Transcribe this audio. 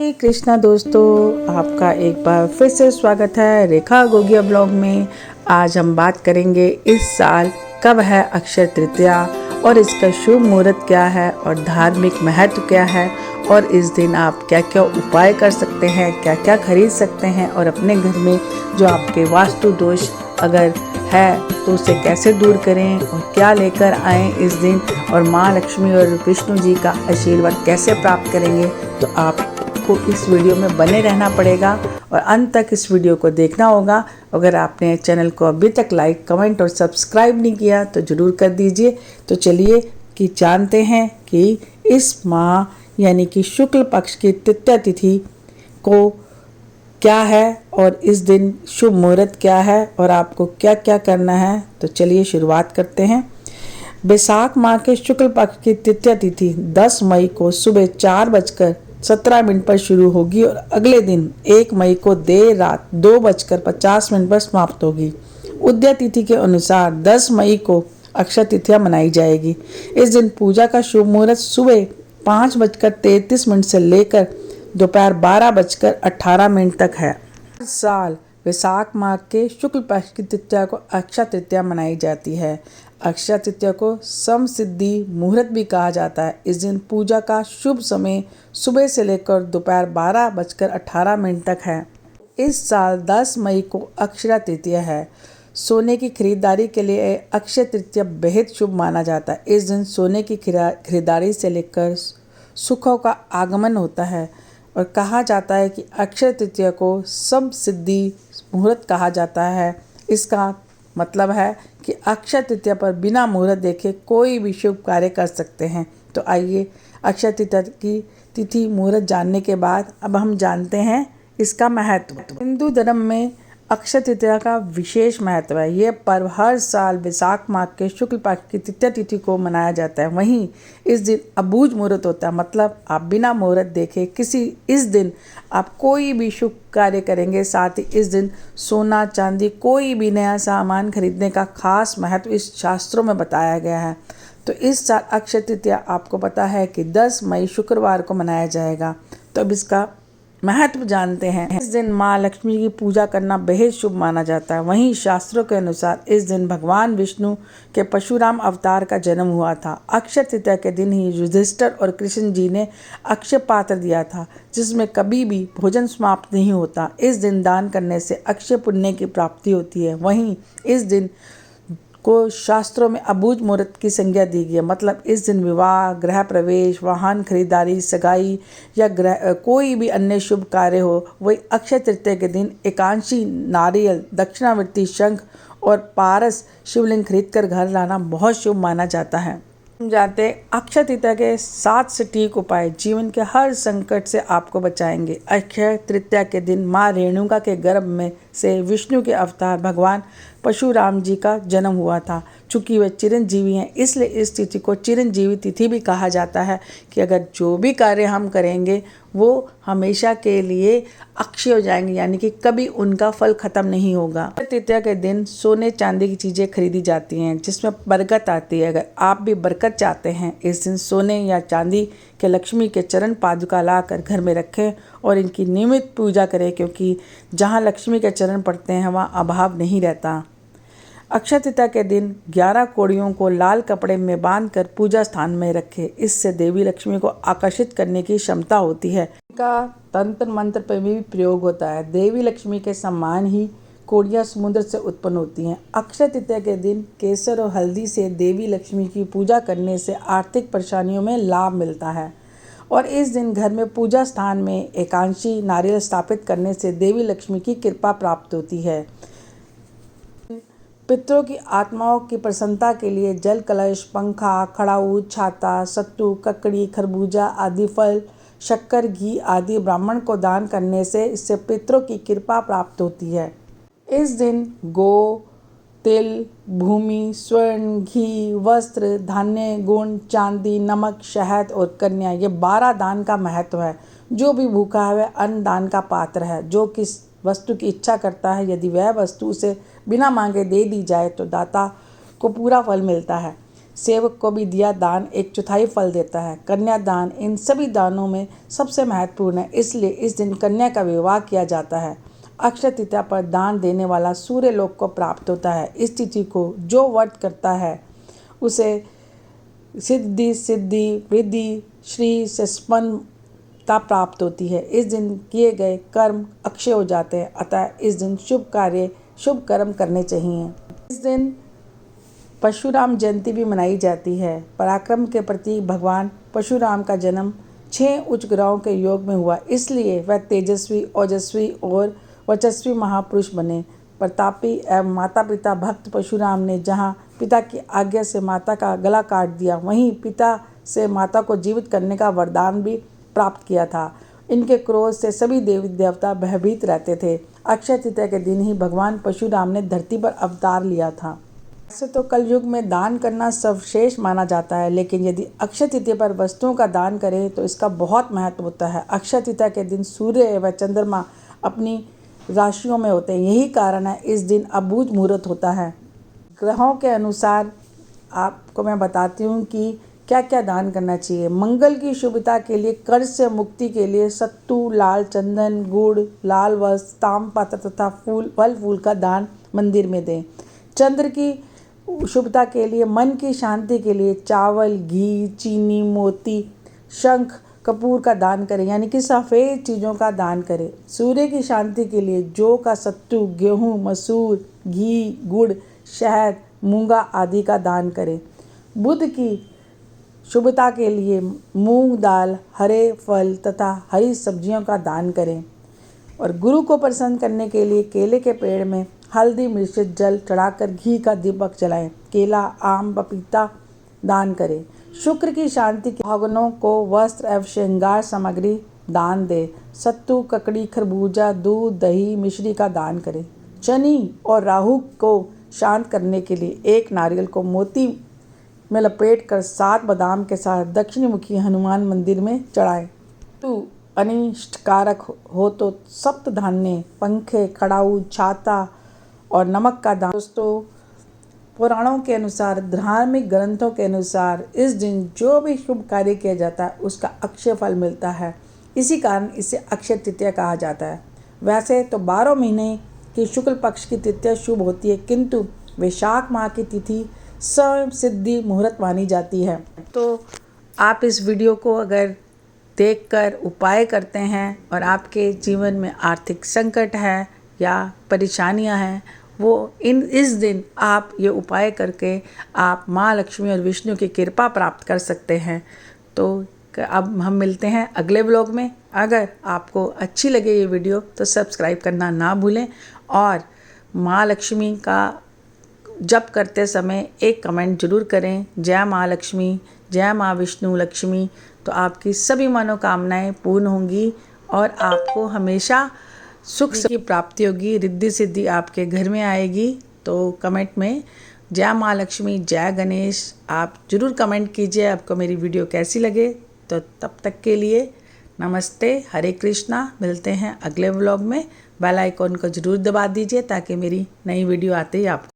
श्री कृष्णा दोस्तों, आपका एक बार फिर से स्वागत है रेखा गोगिया ब्लॉग में। आज हम बात करेंगे इस साल कब है अक्षय तृतीया और इसका शुभ मुहूर्त क्या है और धार्मिक महत्व क्या है और इस दिन आप क्या क्या उपाय कर सकते हैं, क्या क्या खरीद सकते हैं और अपने घर में जो आपके वास्तु दोष अगर है तो उसे कैसे दूर करें और क्या लेकर आएँ इस दिन और माँ लक्ष्मी और विष्णु जी का आशीर्वाद कैसे प्राप्त करेंगे। तो आपको इस वीडियो में बने रहना पड़ेगा और अंत तक इस वीडियो को देखना होगा। अगर आपने चैनल को अभी तक लाइक, कमेंट और सब्सक्राइब नहीं किया तो ज़रूर कर दीजिए। तो चलिए कि जानते हैं कि इस माह यानी कि शुक्ल पक्ष की तृतीया तिथि को क्या है और इस दिन शुभ मुहूर्त क्या है और आपको क्या क्या करना है। तो चलिए शुरुआत करते हैं। बैसाख माह के शुक्ल पक्ष की तृतीया तिथि 10 मई को सुबह 4:17 पर शुरू होगी और अगले दिन 1 मई को देर रात 2:50 पर समाप्त होगी। उदय तिथि के अनुसार 10 मई को अक्षय तृतीया मनाई जाएगी। इस दिन पूजा का शुभ मुहूर्त सुबह 5:33 से लेकर दोपहर 12:18 तक है। हर साल वैशाख माह के शुक्ल पक्ष की तृतीया को अक्षय तृतीया मनाई जाती है। अक्षय तृतीया को समसिद्धि मुहूर्त भी कहा जाता है। इस दिन पूजा का शुभ समय सुबह से लेकर दोपहर 12:18 तक है। इस साल 10 मई को अक्षय तृतीया है। सोने की खरीदारी के लिए अक्षय तृतीया बेहद शुभ माना जाता है। इस दिन सोने की खरीदारी से लेकर सुखों का आगमन होता है और कहा जाता है कि अक्षय तृतीया को समसिद्धि मुहूर्त कहा जाता है। इसका मतलब है कि अक्षय तृतीया पर बिना मुहूर्त देखे कोई भी शुभ कार्य कर सकते हैं। तो आइए अक्षय तृतीया की तिथि मुहूर्त जानने के बाद अब हम जानते हैं इसका महत्व। हिंदू धर्म में अक्षय तृतीया का विशेष महत्व है। यह पर्व हर साल वैशाख माह के शुक्ल पक्ष की तृतीया तिथि को मनाया जाता है। वहीं इस दिन अबूझ मुहूर्त होता है, मतलब आप बिना मुहूर्त देखे इस दिन आप कोई भी शुभ कार्य करेंगे। साथ ही इस दिन सोना चांदी कोई भी नया सामान खरीदने का खास महत्व इस शास्त्रों में बताया गया है। तो इस साल अक्षय तृतीया आपको पता है कि 10 मई शुक्रवार को मनाया जाएगा। तो अब इसका महत्व जानते हैं। इस दिन माँ लक्ष्मी की पूजा करना बेहद शुभ माना जाता है। वहीं शास्त्रों के अनुसार इस दिन भगवान विष्णु के परशुराम अवतार का जन्म हुआ था। अक्षय तृतीया के दिन ही युधिष्ठिर और कृष्ण जी ने अक्षय पात्र दिया था, जिसमें कभी भी भोजन समाप्त नहीं होता। इस दिन दान करने से अक्षय पुण्य की प्राप्ति होती है। वहीं इस दिन को शास्त्रों में अबूझ मुहूर्त की संज्ञा दी गई है, मतलब इस दिन विवाह, गृह प्रवेश, वाहन खरीदारी, सगाई या कोई भी अन्य शुभ कार्य हो। वही अक्षय तृतीया के दिन एकांशी नारियल, दक्षिणावर्ती शंख और पारस शिवलिंग खरीदकर घर लाना बहुत शुभ माना जाता है। हम जानते हैं अक्षय तृतीया के 7 सटीक उपाय जीवन के हर संकट से आपको बचाएंगे। अक्षय तृतीया के दिन माँ रेणुका के गर्भ में से विष्णु के अवतार भगवान परशुराम जी का जन्म हुआ था। चूँकि वे चिरंजीवी हैं, इसलिए इस तिथि को चिरंजीवी तिथि भी कहा जाता है कि अगर जो भी कार्य हम करेंगे वो हमेशा के लिए अक्षय हो जाएंगे, यानी कि कभी उनका फल खत्म नहीं होगा। अक्षय तृतीया के दिन सोने चांदी की चीज़ें खरीदी जाती हैं जिसमें बरकत आती है। अगर आप भी बरकत चाहते हैं, इस दिन सोने या चांदी के लक्ष्मी के चरण पादुका लाकर घर में रखें और इनकी नियमित पूजा करें, क्योंकि जहाँ लक्ष्मी के चरण पड़ते हैं वहाँ अभाव नहीं रहता। अक्षय तृतीया के दिन 11 कौड़ियों को लाल कपड़े में बांधकर पूजा स्थान में रखें। इससे देवी लक्ष्मी को आकर्षित करने की क्षमता होती है। इनका तंत्र मंत्र पर भी प्रयोग होता है। देवी लक्ष्मी के सम्मान ही कौड़ियाँ समुद्र से उत्पन्न होती हैं। अक्षय तृतीया के दिन केसर और हल्दी से देवी लक्ष्मी की पूजा करने से आर्थिक परेशानियों में लाभ मिलता है और इस दिन घर में पूजा स्थान में एकांशी नारियल स्थापित करने से देवी लक्ष्मी की कृपा प्राप्त होती है। पितरों की आत्माओं की प्रसन्नता के लिए जल कलश, पंखा, खड़ाऊ, छाता, सत्तू, ककड़ी, खरबूजा आदि फल, शक्कर, घी आदि ब्राह्मण को दान करने से इससे पितरों की कृपा प्राप्त होती है। इस दिन गौ, तिल, भूमि, स्वर्ण, घी, वस्त्र, धान्य, गुण, चांदी, नमक, शहद और कन्या, ये 12 दान का महत्व है। जो भी भूखा है वह अन्न दान का पात्र है। जो किस वस्तु की इच्छा करता है, यदि वह वस्तु उसे बिना मांगे दे दी जाए तो दाता को पूरा फल मिलता है। सेवक को भी दिया दान 1/4 फल देता है। कन्या दान इन सभी दानों में सबसे महत्वपूर्ण है, इसलिए इस दिन कन्या का विवाह किया जाता है। अक्षय तृतीया पर दान देने वाला सूर्य लोक को प्राप्त होता है। इस तिथि को जो व्रत करता है उसे सिद्धि वृद्धि श्री संपन्नता प्राप्त होती है। इस दिन किए गए कर्म अक्षय हो जाते हैं, अतः इस दिन शुभ कर्म करने चाहिए। इस दिन परशुराम जयंती भी मनाई जाती है। पराक्रम के प्रतीक भगवान परशुराम का जन्म 6 उच्च ग्रहों के योग में हुआ, इसलिए वह तेजस्वी, ओजस्वी और वर्चस्वी महापुरुष बने। प्रतापी एवं माता पिता भक्त परशुराम ने जहाँ पिता की आज्ञा से माता का गला काट दिया, वहीं पिता से माता को जीवित करने का वरदान भी प्राप्त किया था। इनके क्रोध से सभी देवी देवता भयभीत रहते थे। अक्षय तृतीया के दिन ही भगवान परशुराम ने धरती पर अवतार लिया था। वैसे तो कलयुग में दान करना सर्वश्रेष्ठ माना जाता है, लेकिन यदि अक्षय तृतीया पर वस्तुओं का दान करें तो इसका बहुत महत्व होता है। अक्षय तृतीया के दिन सूर्य व चंद्रमा अपनी राशियों में होते हैं, यही कारण है इस दिन अबूझ मुहूर्त होता है। ग्रहों के अनुसार आपको मैं बताती हूँ कि क्या क्या दान करना चाहिए। मंगल की शुभता के लिए, कर्ज से मुक्ति के लिए सत्तू, लाल चंदन, गुड़, लाल वस्त्र, ताम्रपत्र तथा फल फूल का दान मंदिर में दें। चंद्र की शुभता के लिए, मन की शांति के लिए चावल, घी, चीनी, मोती, शंख, कपूर का दान करें, यानी कि सफ़ेद चीज़ों का दान करें। सूर्य की शांति के लिए जौ का सत्तू, गेहूँ, मसूर, घी, गुड़, शहद, मूंगा आदि का दान करें। बुध की शुभता के लिए मूंग दाल, हरे फल तथा हरी सब्जियों का दान करें। और गुरु को प्रसन्न करने के लिए केले के पेड़ में हल्दी मिश्रित जल चढ़ाकर घी का दीपक जलाएं। केला, आम, पपीता दान करें। शुक्र की शांति के भगवानों को वस्त्र एवं श्रृंगार सामग्री दान दें। सत्तू, ककड़ी, खरबूजा, दूध, दही, मिश्री का दान करें। शनि और राहु को शांत करने के लिए एक नारियल को मोती में लपेटकर 7 बादाम के साथ दक्षिणी मुखी हनुमान मंदिर में चढ़ाएं। तो अनिष्टकारक हो तो सप्त धान्य, पंखे, कड़ाऊ, छाता और नमक का दान। दोस्तों, पुराणों के अनुसार, धार्मिक ग्रंथों के अनुसार इस दिन जो भी शुभ कार्य किया जाता है उसका अक्षय फल मिलता है। इसी कारण इसे अक्षय तृतीया कहा जाता है। वैसे तो 12 महीने की शुक्ल पक्ष की तृतीया शुभ होती है, किंतु वैशाख माह की तिथि सिद्धि मुहूर्त मानी जाती है। तो आप इस वीडियो को अगर देखकर उपाय करते हैं और आपके जीवन में आर्थिक संकट है या परेशानियां हैं, वो इस दिन आप ये उपाय करके आप माँ लक्ष्मी और विष्णु की कृपा प्राप्त कर सकते हैं। तो अब हम मिलते हैं अगले ब्लॉग में। अगर आपको अच्छी लगे ये वीडियो तो सब्सक्राइब करना ना भूलें और माँ लक्ष्मी का जप करते समय एक कमेंट जरूर करें, जय माँ लक्ष्मी, जय माँ विष्णु लक्ष्मी। तो आपकी सभी मनोकामनाएं पूर्ण होंगी और आपको हमेशा सुख की प्राप्ति होगी, रिद्धि सिद्धि आपके घर में आएगी। तो कमेंट में जय माँ लक्ष्मी, जय गणेश आप ज़रूर कमेंट कीजिए आपको मेरी वीडियो कैसी लगे। तो तब तक के लिए नमस्ते, हरे कृष्णा। मिलते हैं अगले व्लॉग में। बेल आइकॉन को ज़रूर दबा दीजिए ताकि मेरी नई वीडियो आते ही आपको